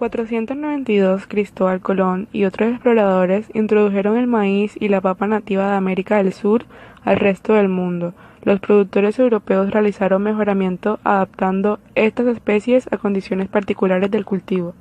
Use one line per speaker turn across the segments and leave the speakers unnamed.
1492, Cristóbal Colón y otros exploradores introdujeron el maíz y la papa nativa de América del Sur al resto del mundo. Los productores europeos realizaron mejoramiento adaptando estas especies a condiciones particulares del cultivo.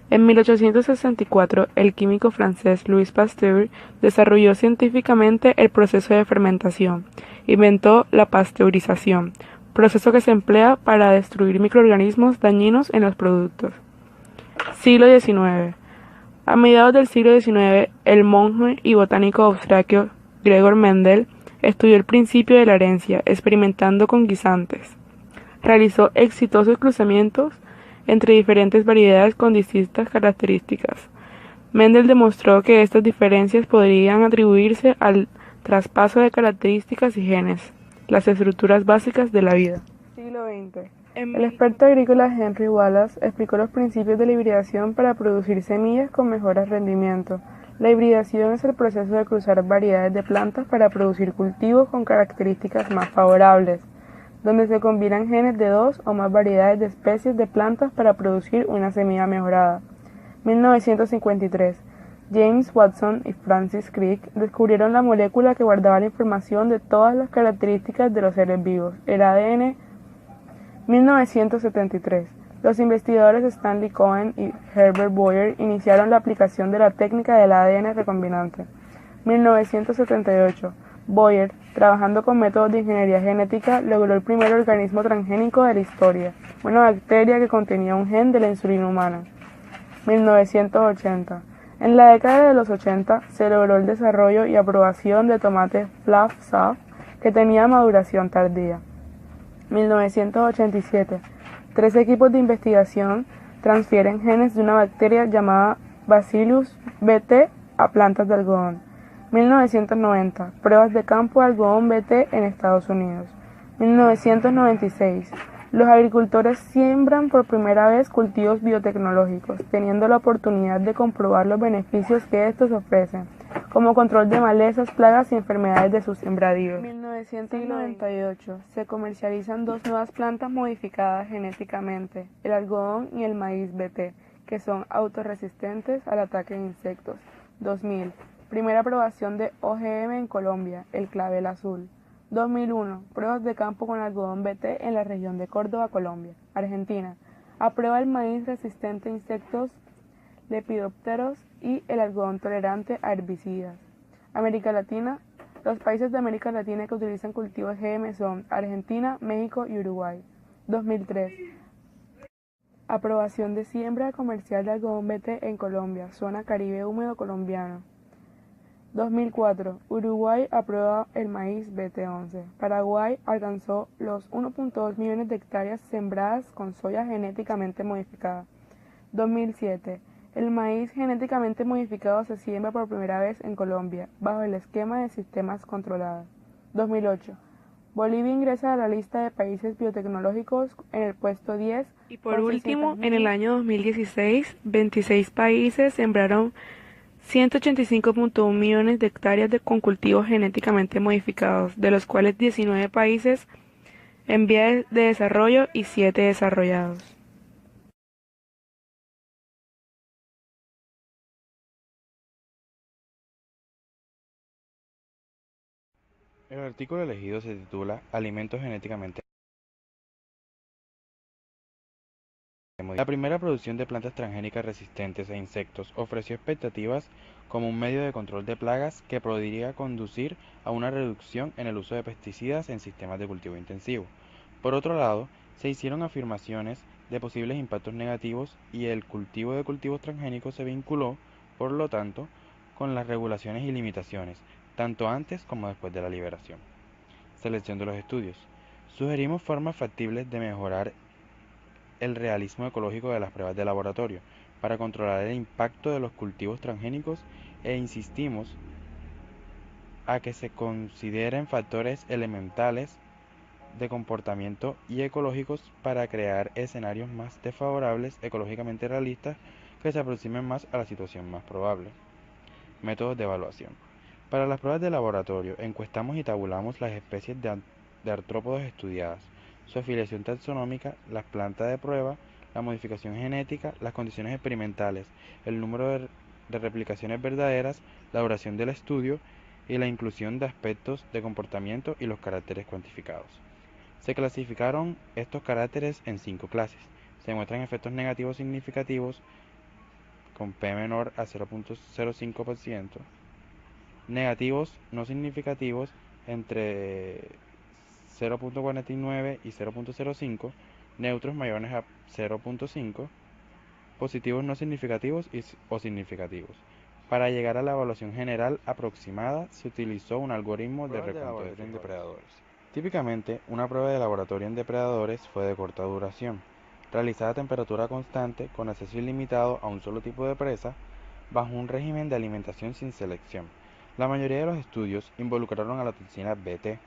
En 1864, el químico francés Louis Pasteur desarrolló científicamente el proceso de fermentación. Inventó la pasteurización, proceso que se emplea para destruir microorganismos dañinos en los productos. Siglo XIX. A mediados del siglo XIX, el monje y botánico austriaco Gregor Mendel estudió el principio de la herencia, experimentando con guisantes. Realizó exitosos cruzamientos entre diferentes variedades con distintas características. Mendel demostró que estas diferencias podrían atribuirse al traspaso de características y genes, las estructuras básicas de la vida. Siglo XX. El experto agrícola Henry Wallace explicó los principios de la hibridación para producir semillas con mejores rendimientos. La hibridación es el proceso de cruzar variedades de plantas para producir cultivos con características más favorables, donde se combinan genes de dos o más variedades de especies de plantas para producir una semilla mejorada. 1953. James Watson y Francis Crick descubrieron la molécula que guardaba la información de todas las características de los seres vivos, el ADN. 1973. Los investigadores Stanley Cohen y Herbert Boyer iniciaron la aplicación de la técnica del ADN recombinante. 1978. Boyer, trabajando con métodos de ingeniería genética, logró el primer organismo transgénico de la historia, una bacteria que contenía un gen de la insulina humana. 1980. En la década de los 80 se logró el desarrollo y aprobación de tomate Flav-Sav que tenía maduración tardía. 1987. 3 equipos de investigación transfieren genes de una bacteria llamada Bacillus BT a plantas de algodón. 1990. Pruebas de campo de algodón BT en Estados Unidos. 1996. Los agricultores siembran por primera vez cultivos biotecnológicos, teniendo la oportunidad de comprobar los beneficios que estos ofrecen, como control de malezas, plagas y enfermedades de sus sembradíos. 1998. Se comercializan 2 nuevas plantas modificadas genéticamente, el algodón y el maíz BT, que son autorresistentes al ataque de insectos. 2000. Primera aprobación de OGM en Colombia, el clavel azul. 2001. Pruebas de campo con algodón BT en la región de Córdoba, Colombia. Argentina. Aprueba el maíz resistente a insectos, lepidópteros y el algodón tolerante a herbicidas. América Latina. Los países de América Latina que utilizan cultivos GM son Argentina, México y Uruguay. 2003. Aprobación de siembra comercial de algodón BT en Colombia, zona Caribe húmedo colombiano. 2004. Uruguay aprueba el maíz BT11. Paraguay alcanzó los 1.2 millones de hectáreas sembradas con soya genéticamente modificada. 2007. El maíz genéticamente modificado se siembra por primera vez en Colombia, bajo el esquema de sistemas controlados. 2008. Bolivia ingresa a la lista de países biotecnológicos en el puesto 10. Y por último, en el año 2016, 26 países sembraron 185.1 millones de hectáreas con cultivos genéticamente modificados, de los cuales 19 países en vías de desarrollo y 7 desarrollados.
El artículo elegido se titula Alimentos genéticamente modificados. La primera producción de plantas transgénicas resistentes a insectos ofreció expectativas como un medio de control de plagas que podría conducir a una reducción en el uso de pesticidas en sistemas de cultivo intensivo. Por otro lado, se hicieron afirmaciones de posibles impactos negativos y el cultivo de cultivos transgénicos se vinculó, por lo tanto, con las regulaciones y limitaciones, tanto antes como después de la liberación. Selección de los estudios. Sugerimos formas factibles de mejorar el realismo ecológico de las pruebas de laboratorio para controlar el impacto de los cultivos transgénicos e insistimos a que se consideren factores elementales de comportamiento y ecológicos para crear escenarios más desfavorables ecológicamente realistas que se aproximen más a la situación más probable. Métodos de evaluación. Para las pruebas de laboratorio, encuestamos y tabulamos las especies de artrópodos estudiadas, su afiliación taxonómica, las plantas de prueba, la modificación genética, las condiciones experimentales, el número de replicaciones verdaderas, la duración del estudio y la inclusión de aspectos de comportamiento y los caracteres cuantificados. Se clasificaron estos caracteres en 5 clases. Se muestran efectos negativos significativos con P menor a 0.05%, negativos no significativos entre 0.49 y 0.05, neutros mayores a 0.5, positivos no significativos o significativos. Para llegar a la evaluación general aproximada, se utilizó un algoritmo de recuento de depredadores. Típicamente, una prueba de laboratorio en depredadores fue de corta duración, realizada a temperatura constante con acceso ilimitado a un solo tipo de presa, bajo un régimen de alimentación sin selección. La mayoría de los estudios involucraron a la toxina Bt,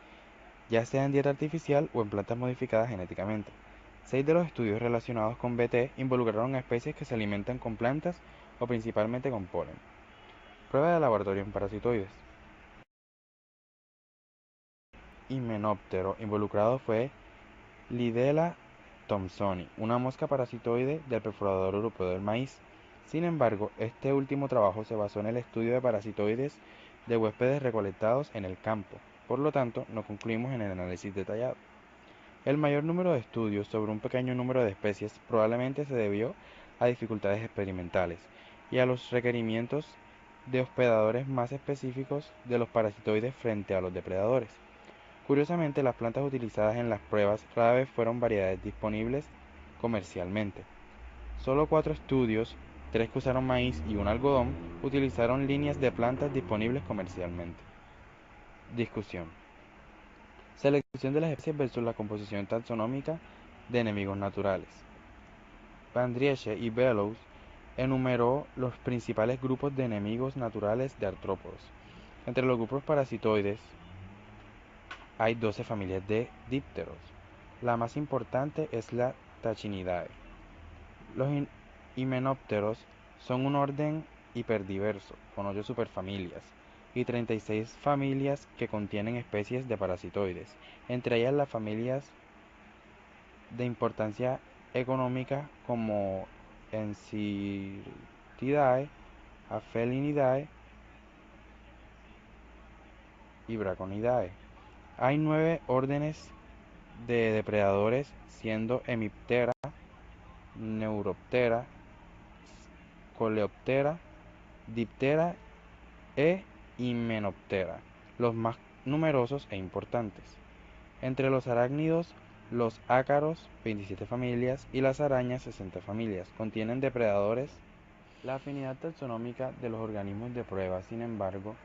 ya sea en dieta artificial o en plantas modificadas genéticamente. 6 de los estudios relacionados con Bt involucraron a especies que se alimentan con plantas o principalmente con polen. Prueba de laboratorio en parasitoides. Himenóptero involucrado fue Lidella thomsoni, una mosca parasitoide del perforador europeo del maíz. Sin embargo, este último trabajo se basó en el estudio de parasitoides de huéspedes recolectados en el campo, por lo tanto, no concluimos en el análisis detallado. El mayor número de estudios sobre un pequeño número de especies probablemente se debió a dificultades experimentales y a los requerimientos de hospedadores más específicos de los parasitoides frente a los depredadores. Curiosamente, las plantas utilizadas en las pruebas rara vez fueron variedades disponibles comercialmente. Solo 4 estudios, 3 que usaron maíz y un algodón, utilizaron líneas de plantas disponibles comercialmente. Discusión. Selección de las especies versus la composición taxonómica de enemigos naturales. Van Driesch y Bellows enumeró los principales grupos de enemigos naturales de artrópodos. Entre los grupos parasitoides hay 12 familias de dípteros. La más importante es la Tachinidae. Los himenópteros son un orden hiperdiverso, con 8 superfamilias, y 36 familias que contienen especies de parasitoides, entre ellas las familias de importancia económica como Encyrtidae, Aphelidae y Braconidae. Hay 9 órdenes de depredadores, siendo Hemiptera, Neuroptera, Coleoptera, Diptera e Hymenoptera, los más numerosos e importantes. Entre los arácnidos, los ácaros, 27 familias, y las arañas, 60 familias, contienen depredadores. La afinidad taxonómica de los organismos de prueba, sin embargo,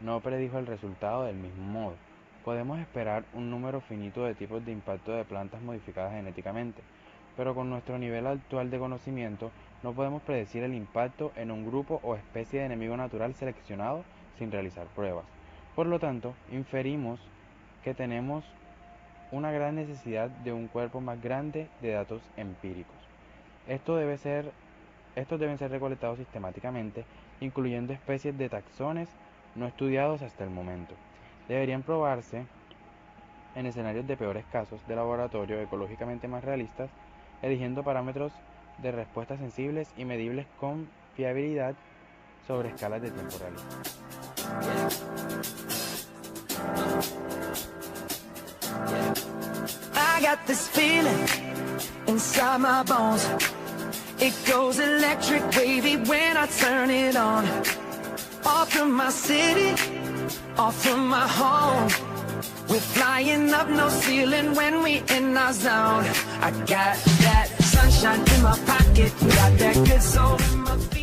no predijo el resultado del mismo modo. Podemos esperar un número finito de tipos de impacto de plantas modificadas genéticamente, pero con nuestro nivel actual de conocimiento no podemos predecir el impacto en un grupo o especie de enemigo natural seleccionado sin realizar pruebas. Por lo tanto, inferimos que tenemos una gran necesidad de un cuerpo más grande de datos empíricos. Estos deben ser recolectados sistemáticamente, incluyendo especies de taxones no estudiados hasta el momento. Deberían probarse en escenarios de peores casos de laboratorio ecológicamente más realistas, eligiendo parámetros de respuesta sensibles y medibles con fiabilidad sobre escalas de tiempo realistas. I got this feeling inside my bones. It goes electric wavy when I turn it on. Off from my city, off from my home. We're flying up no ceiling when we in our zone. I got that sunshine in my pocket, got that good soul in my feet.